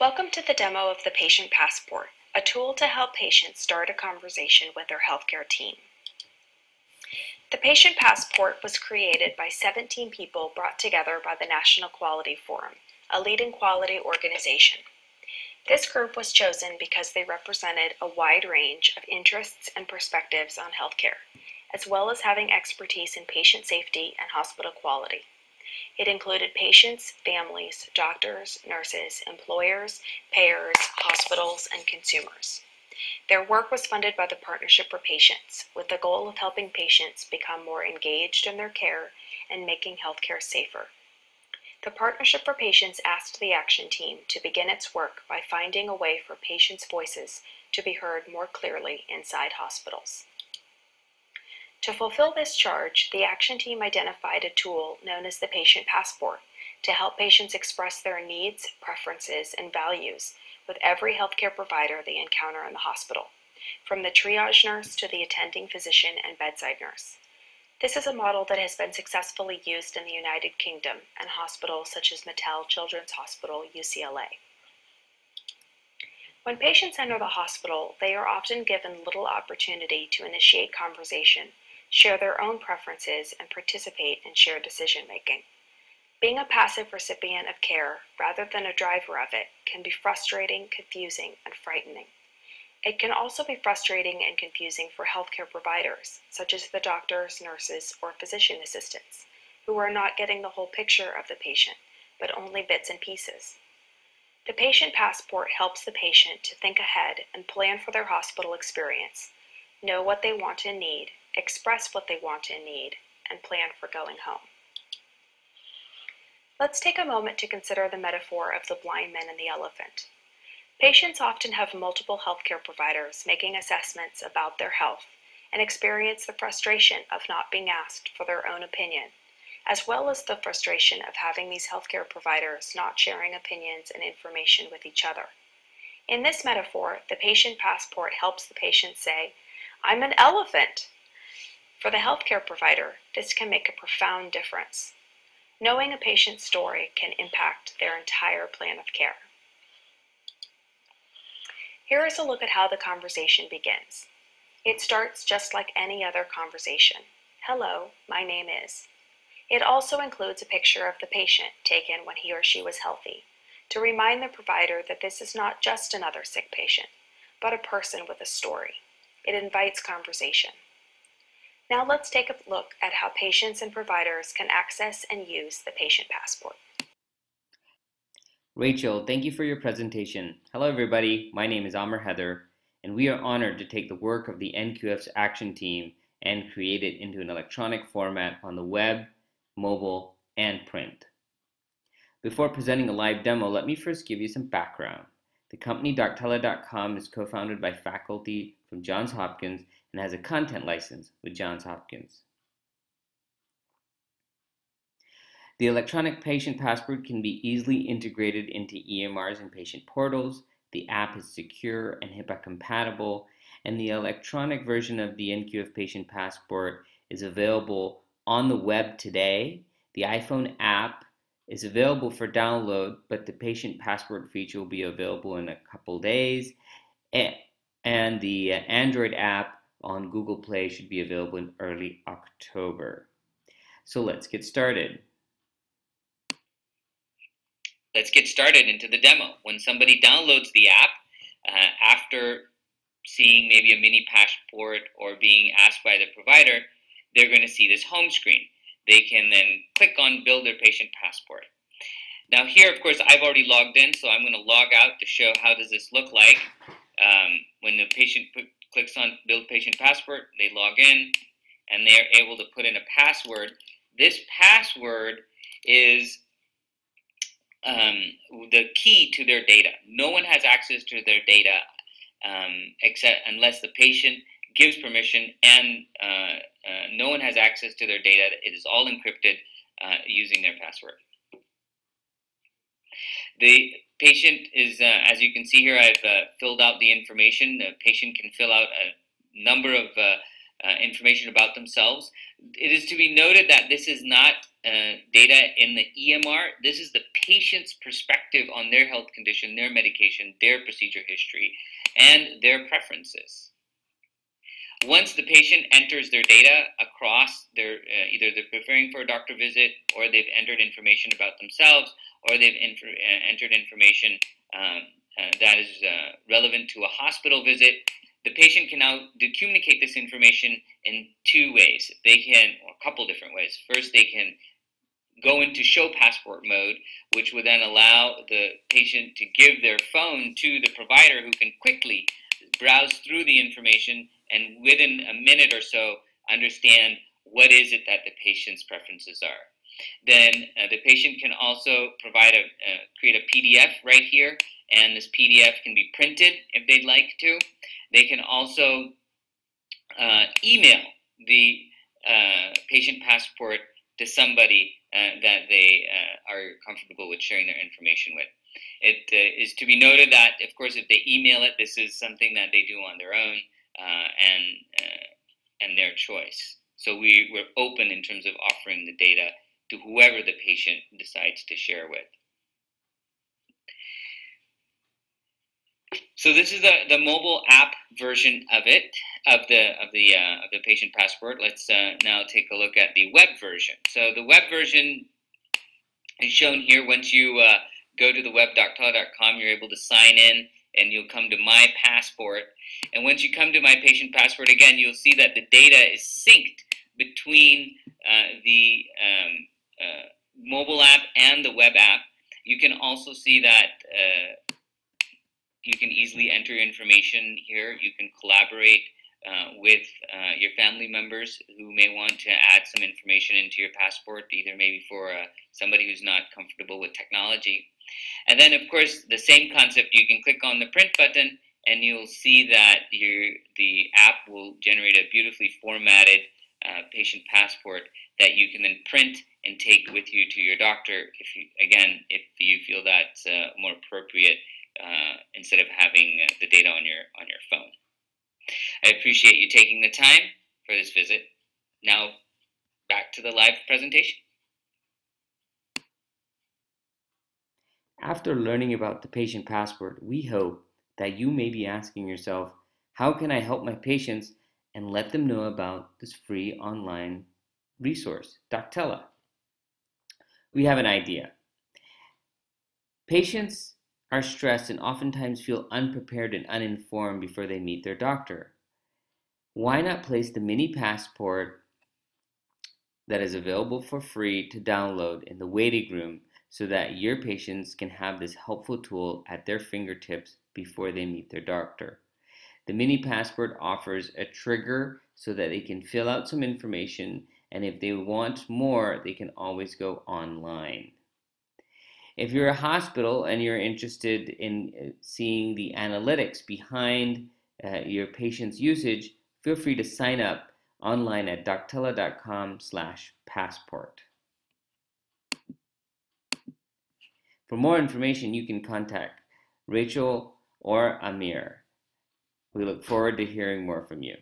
Welcome to the demo of the Patient Passport, a tool to help patients start a conversation with their healthcare team. The Patient Passport was created by 17 people brought together by the National Quality Forum, a leading quality organization. This group was chosen because they represented a wide range of interests and perspectives on healthcare, as well as having expertise in patient safety and hospital quality. It included patients, families, doctors, nurses, employers, payers, hospitals, and consumers. Their work was funded by the Partnership for Patients, with the goal of helping patients become more engaged in their care and making healthcare safer. The Partnership for Patients asked the action team to begin its work by finding a way for patients' voices to be heard more clearly inside hospitals. To fulfill this charge, the action team identified a tool known as the Patient Passport to help patients express their needs, preferences, and values with every healthcare provider they encounter in the hospital, from the triage nurse to the attending physician and bedside nurse. This is a model that has been successfully used in the United Kingdom and hospitals such as Mattel Children's Hospital, UCLA. When patients enter the hospital, they are often given little opportunity to initiate conversation, share their own preferences, and participate in shared decision-making. Being a passive recipient of care, rather than a driver of it, can be frustrating, confusing, and frightening. It can also be frustrating and confusing for healthcare providers, such as the doctors, nurses, or physician assistants, who are not getting the whole picture of the patient, but only bits and pieces. The Patient Passport helps the patient to think ahead and plan for their hospital experience, know what they want and need, express what they want and need, and plan for going home. Let's take a moment to consider the metaphor of the blind man and the elephant. Patients often have multiple healthcare providers making assessments about their health and experience the frustration of not being asked for their own opinion, as well as the frustration of having these healthcare providers not sharing opinions and information with each other. In this metaphor, the Patient Passport helps the patient say, "I'm an elephant." For the healthcare provider, this can make a profound difference. Knowing a patient's story can impact their entire plan of care. Here is a look at how the conversation begins. It starts just like any other conversation. "Hello, my name is." It also includes a picture of the patient taken when he or she was healthy, to remind the provider that this is not just another sick patient, but a person with a story. It invites conversation. Now let's take a look at how patients and providers can access and use the Patient Passport. Rachel, thank you for your presentation. Hello everybody, my name is Amer Haider, and we are honored to take the work of the NQF's action team and create it into an electronic format on the web, mobile, and print. Before presenting a live demo, let me first give you some background. The company Doctella.com is co-founded by faculty from Johns Hopkins and has a content license with Johns Hopkins. The electronic patient passport can be easily integrated into EMRs and patient portals. The app is secure and HIPAA compatible, and the electronic version of the NQF Patient Passport is available on the web today. The iPhone app is available for download, but the Patient Passport feature will be available in a couple days, and the Android app on Google Play should be available in early October. So let's get started. Let's get started into the demo. When somebody downloads the app, after seeing maybe a mini passport or being asked by the provider, they're going to see this home screen. They can then click on Build Their Patient Passport. Now here, of course, I've already logged in, so I'm going to log out to show how does this look like. When the patient clicks on Build Patient Passport, they log in, and they are able to put in a password. This password is the key to their data. No one has access to their data except unless the patient gives permission, and no one has access to their data. It is all encrypted using their password. The patient is, as you can see here, I've filled out the information. The patient can fill out a number of information about themselves. It is to be noted that this is not data in the EMR, this is the patient's perspective on their health condition, their medication, their procedure history, and their preferences. Once the patient enters their data across their, either they're preparing for a doctor visit, or they've entered information about themselves, or they've entered information that is relevant to a hospital visit, the patient can now communicate this information in two ways. They can, or a couple different ways. First, they can go into show passport mode, which would then allow the patient to give their phone to the provider, who can quickly browse through the information and within a minute or so understand what is it that the patient's preferences are. Then the patient can also provide create a PDF right here, and this PDF can be printed if they'd like to. They can also email the patient passport to somebody that they are comfortable with sharing their information with. It is to be noted that, of course, if they email it, this is something that they do on their own and their choice. So we're open in terms of offering the data to whoever the patient decides to share with. So this is the mobile app version of it, of the patient passport. Let's now take a look at the web version. So the web version is shown here. Once you go to the web doctella.com, you're able to sign in, and you'll come to My Passport. And once you come to My Patient Passport, again, you'll see that the data is synced between the mobile app and the web app. You can also see that you can easily enter information here. You can collaborate with your family members who may want to add some information into your passport, either maybe for somebody who's not comfortable with technology. And then, of course, the same concept, you can click on the print button, and you'll see that the app will generate a beautifully formatted patient passport that you can then print and take with you to your doctor, if you feel that's more appropriate, instead of having the data on your phone. I appreciate you taking the time for this visit. Now, back to the live presentation. After learning about the patient passport, we hope that you may be asking yourself, how can I help my patients, and let them know about this free online resource, Doctella. We have an idea. Patients are stressed and oftentimes feel unprepared and uninformed before they meet their doctor. Why not place the mini passport that is available for free to download in the waiting room, so that your patients can have this helpful tool at their fingertips before they meet their doctor. The mini passport offers a trigger so that they can fill out some information, and if they want more, they can always go online. If you're a hospital and you're interested in seeing the analytics behind your patient's usage, feel free to sign up online at doctella.com/passport. For more information, you can contact Rachel or Amer. We look forward to hearing more from you.